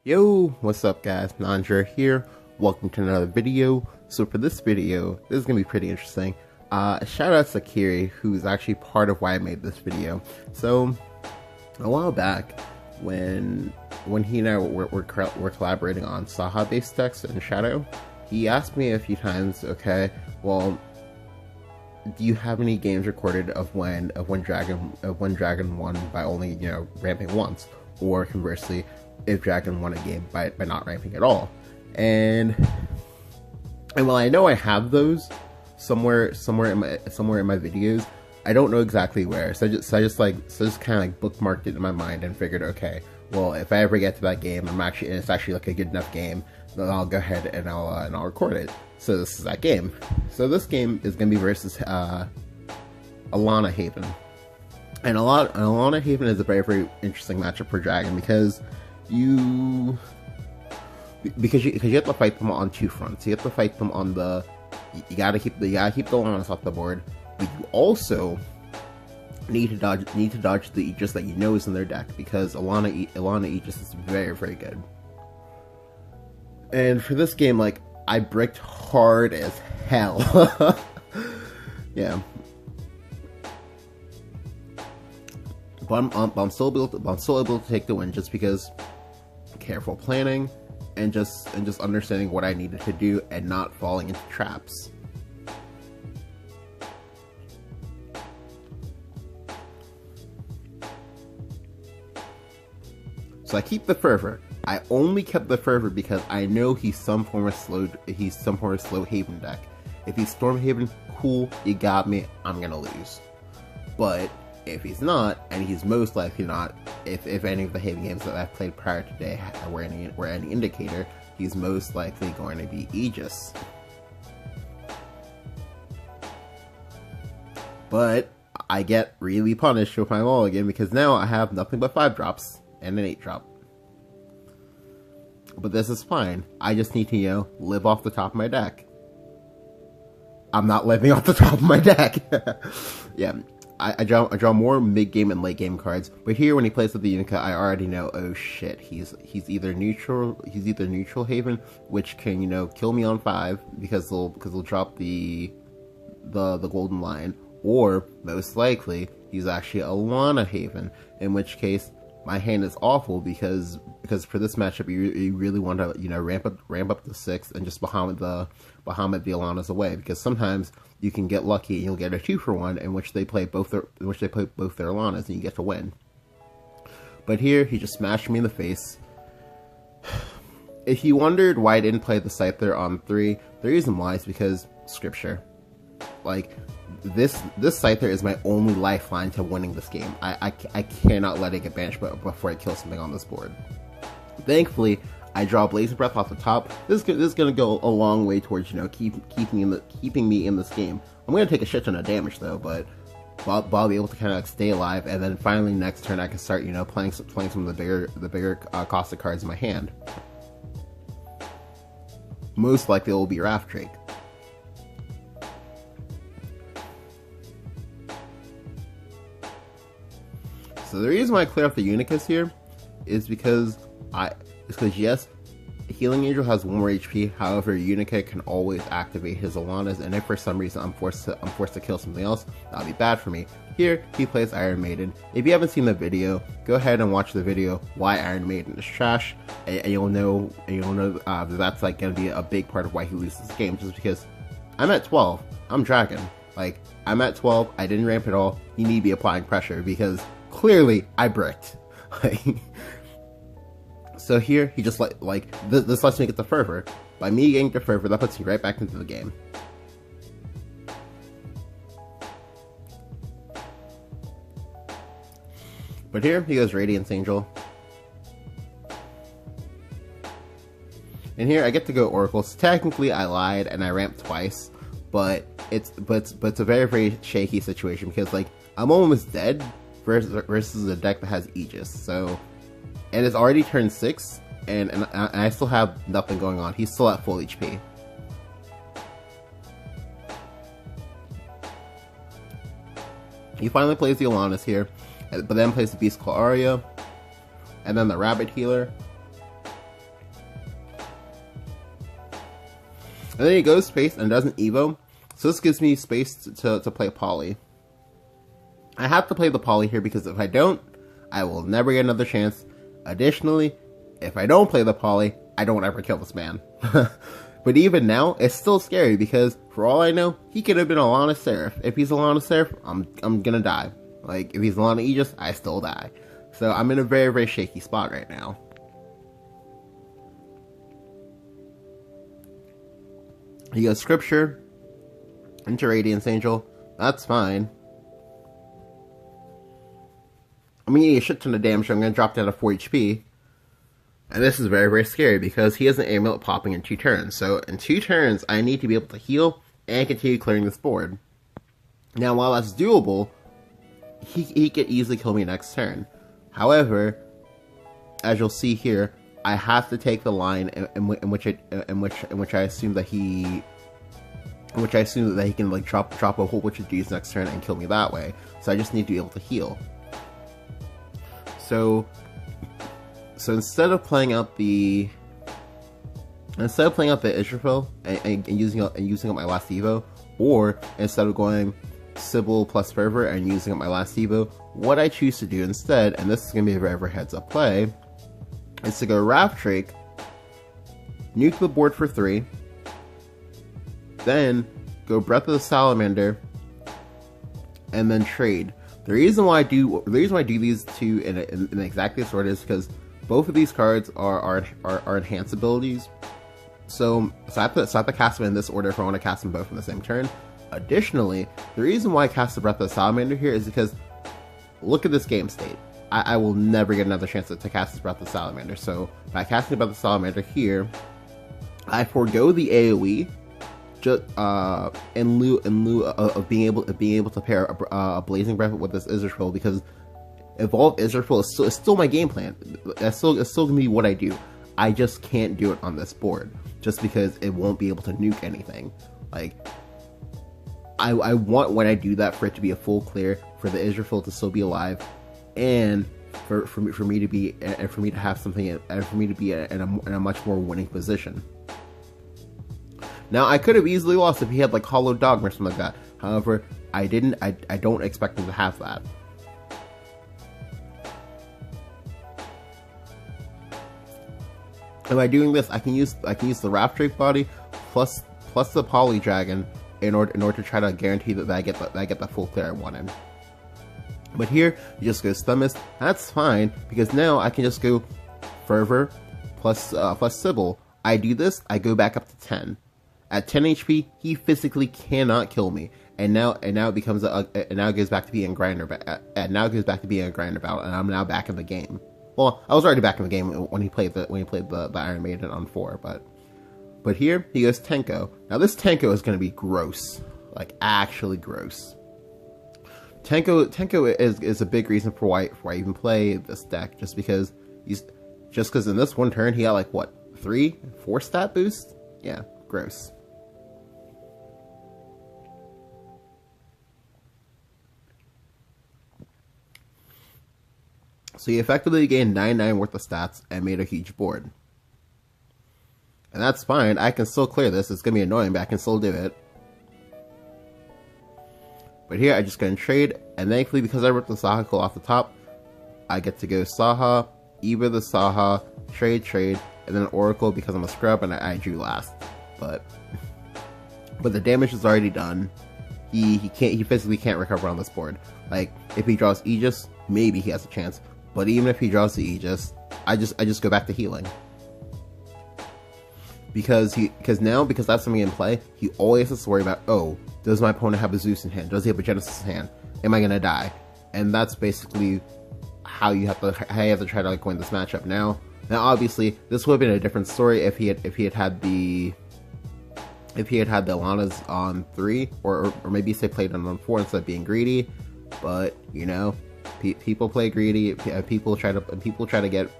Yo, what's up guys, Nandra here, welcome to another video. So for this video, this is going to be pretty interesting. Shout out to Kiri, who's actually part of why I made this video. So, a while back, when he and I were collaborating on Saha-based text and Shadow, he asked me a few times, okay, well, do you have any games recorded of when Dragon won by only, ramping once? Or conversely, if Dragon won a game by not ramping at all. And while I know I have those somewhere in my videos, I don't know exactly where. So I just kind of like bookmarked it in my mind and figured, okay, well, if I ever get to that game, it's actually like a good enough game, then I'll go ahead and I'll record it. So this is that game. So this game is gonna be versus Elana Haven. And Elana Haven is a very, very interesting matchup for Dragon because you have to fight them on two fronts. You have to fight them on the you gotta keep the Elanas off the board, but you also need to dodge the Aegis that you know is in their deck, because Elana Aegis is very, very good. And for this game, like, I bricked hard as hell. Yeah. But I'm still able to take the win just because careful planning and just understanding what I needed to do and not falling into traps. So I keep the fervor. I only kept the fervor because I know he's some form of slow Haven deck. If he's Storm Haven, cool, you got me, I'm gonna lose. But if he's not, and he's most likely not, if any of the Haven games that I've played prior to today were any indicator, he's most likely going to be Aegis. But I get really punished with my mulligan because now I have nothing but 5-drops and an 8-drop. But this is fine. I just need to, live off the top of my deck. I'm not living off the top of my deck. Yeah. I draw more mid-game and late-game cards, but here when he plays with the Unica, I already know, oh shit, he's either neutral Haven, which can, kill me on 5 because they'll drop the golden line, or most likely he's actually Elana Haven, in which case my hand is awful because for this matchup you really want to ramp up the 6 and just Bahamut the Elanas away, because sometimes you can get lucky and you'll get a 2-for-1 in which they play both their Elanas and you get to win. But here he just smashed me in the face. If you wondered why I didn't play the Scyther on 3, the reason why is because scripture. Like, this Scyther is my only lifeline to winning this game. I cannot let it get banished before I kill something on this board. Thankfully, I draw Blazing Breath off the top. This is gonna go a long way towards keeping me in this game. I'm gonna take a shit ton of damage though, but I'll be able to kind of stay alive, and then finally next turn I can start playing some of the bigger caustic cards in my hand. Most likely it will be Wrath Drake. So the reason why I clear off the Unicas here is because yes, Healing Angel has 1 more HP, however Unica can always activate his Elanas, and if for some reason I'm forced to kill something else, that'll be bad for me. Here, he plays Iron Maiden. If you haven't seen the video, go ahead and watch the video why Iron Maiden is trash, and you'll know that's like gonna be a big part of why he loses this game, just because I'm at 12, I'm Dragon. Like, I'm at 12, I didn't ramp at all, you need to be applying pressure, because clearly I bricked. So here, he just this lets me get the fervor. By me getting the fervor, that puts me right back into the game. But here, he goes Radiance Angel. And here, I get to go Oracle. So technically, I lied and I ramped twice, but it's a very, very shaky situation because, like, I'm almost dead versus a deck that has Aegis. So, and it's already turn 6, and I still have nothing going on. He's still at full HP. He finally plays the Elanas here, but then plays the Beast Claw Aria, and then the Rabbit Healer, And then he goes space and doesn't evo, so this gives me space to play Poly. I have to play the Poly here because if I don't, I will never get another chance. Additionally, if I don't play the Poly, I don't ever kill this man. But even now, it's still scary because for all I know, he could have been Elana Seraph. If he's Elana Seraph, I'm gonna die. Like, if he's Elana Aegis, I still die. So I'm in a very, very shaky spot right now. He goes Scripture into Radiance Angel. That's fine. I'm gonna eat a shit ton of damage, so I'm gonna drop down to 4 HP. And this is very, very scary because he has an amulet popping in 2 turns. So in 2 turns, I need to be able to heal and continue clearing this board. Now, while that's doable, he could easily kill me next turn. However, as you'll see here, I have to take the line in which I assume that he can like drop a whole bunch of Gs next turn and kill me that way. So I just need to be able to heal. So instead of playing out the Israfil and using up my last Evo, or instead of going Sybil plus Fervor and using up my last Evo, what I choose to do instead, and this is gonna be a very, very heads up play, is to go Raft Drake, nuke the board for 3, then go Breath of the Salamander, and then trade. The reason why I do these two in exactly this order is because both of these cards are enhanced abilities. So I have to cast them in this order if I want to cast them both in the same turn. Additionally, the reason why I cast the Breath of the Salamander here is because look at this game state. I will never get another chance to cast this Breath of the Salamander. So by casting the Breath of the Salamander here, I forego the AoE just in lieu of being able to pair a Blazing Breath with this Israfil, because Evolve Israfil is still my game plan. It's still gonna be what I do. I just can't do it on this board just because it won't be able to nuke anything. Like, I want when I do that for it to be a full clear, for the Israfil to still be alive, and for me to be in a much more winning position. Now I could have easily lost if he had like Hollow Dogma or something like that. However, I didn't. I don't expect him to have that. And by doing this, I can use the Raft Drake body plus the Poly Dragon in order to try to guarantee that I get the full clear I wanted. But here, you just go Stun Mist. That's fine because now I can just go Fervor plus Sybil. I do this, I go back up to 10. At 10 HP, he physically cannot kill me, and now it becomes now it goes back to being a grinder. And now it goes back to being a grinder battle, and I'm now back in the game. Well, I was already back in the game when he played the Iron Maiden on 4, but here he goes Tenko. Now this Tenko is going to be gross, like actually gross. Tenko is a big reason for why I even play this deck, just because in this one turn he got like what 3-4 stat boost. Yeah, gross. So he effectively gained 9/9 worth of stats and made a huge board. And that's fine, I can still clear this, it's going to be annoying, but I can still do it. But here I just go and trade, and thankfully because I ripped the Saha Call off the top, I get to go Saha, Eva the Saha, trade, and then Oracle because I'm a scrub and I drew last. But the damage is already done. He physically can't recover on this board. Like, if he draws Aegis, maybe he has a chance. But even if he draws the Aegis, I just go back to healing. Because that's something in play, he always has to worry about, oh, does my opponent have a Zeus in hand? Does he have a Genesis in hand? Am I gonna die? And that's basically how you have to try to like win this matchup. Now obviously this would have been a different story if he had the Elanas on 3, or maybe say played them on 4 instead of being greedy. But you know, people play greedy. People try to get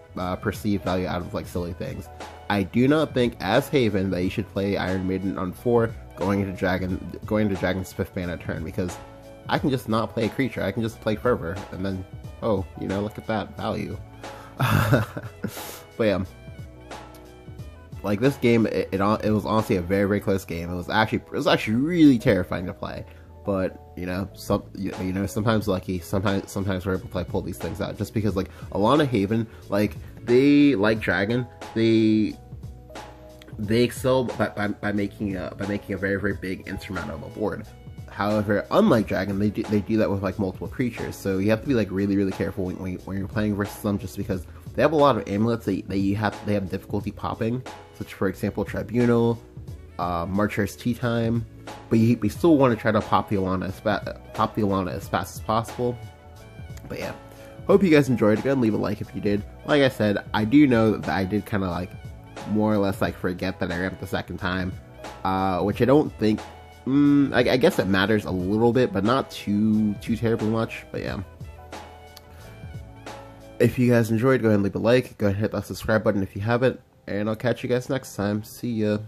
perceived value out of like silly things. I do not think as Haven that you should play Iron Maiden on 4 going into Dragon's 5th mana turn, because I can just not play a creature. I can just play Fervor, and then, oh, you know, look at that value. But yeah. like this game, it was honestly a very, very close game. It was actually really terrifying to play. But sometimes lucky, sometimes we're able to pull these things out. Just because like Elana Haven, like they like Dragon, they excel by making a very, very big insurmountable board. However, unlike Dragon, they do that with like multiple creatures. So you have to be like really, really careful when you're playing versus them, just because they have a lot of amulets that they have difficulty popping, such for example Tribunal, Marcher's Tea Time. But we still want to try to pop the Elana as fast as possible. But yeah, hope you guys enjoyed. Go ahead and leave a like if you did. Like I said, I do know that I did kind of like more or less like forget that I ran it the second time, which I don't think. I guess it matters a little bit, but not too terribly much. But yeah, if you guys enjoyed, go ahead and leave a like. Go ahead and hit that subscribe button if you haven't, and I'll catch you guys next time. See ya.